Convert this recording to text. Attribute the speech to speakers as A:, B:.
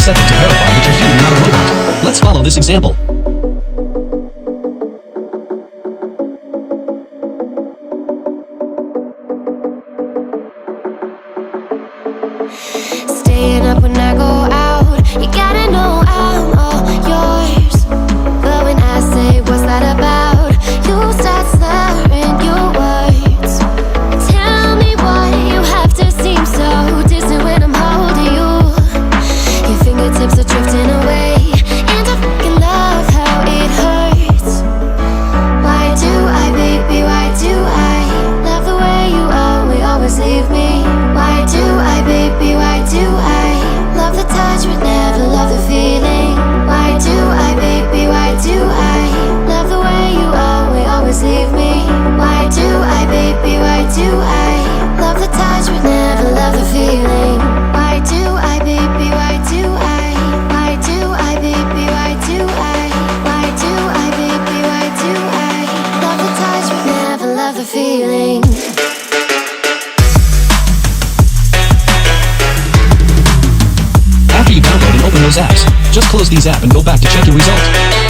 A: a second to verify that you're human, not a robot. Let's follow this example.
B: Staying up when I go out, you gotta know I'm all yours. But when I say what's that about, you start slurring your words. Tell me why you have to seem so distant when I'm holding you. Your fingertips are drifting away, and I fucking love how it hurts. Why do I, baby, why do I love the way you always leave me? Why do I, baby, why do I love the touch but never love the feeling? Why do I, baby, why do I love the way you always leave me? Why do I, baby, why do I love the touch but never love the feeling? Why do I, baby, why do I? Why do I, baby, why do I? Why do I, baby, why do I love the touch but never love the feeling?
A: After you download and open those apps, just close these apps and go back to check your results.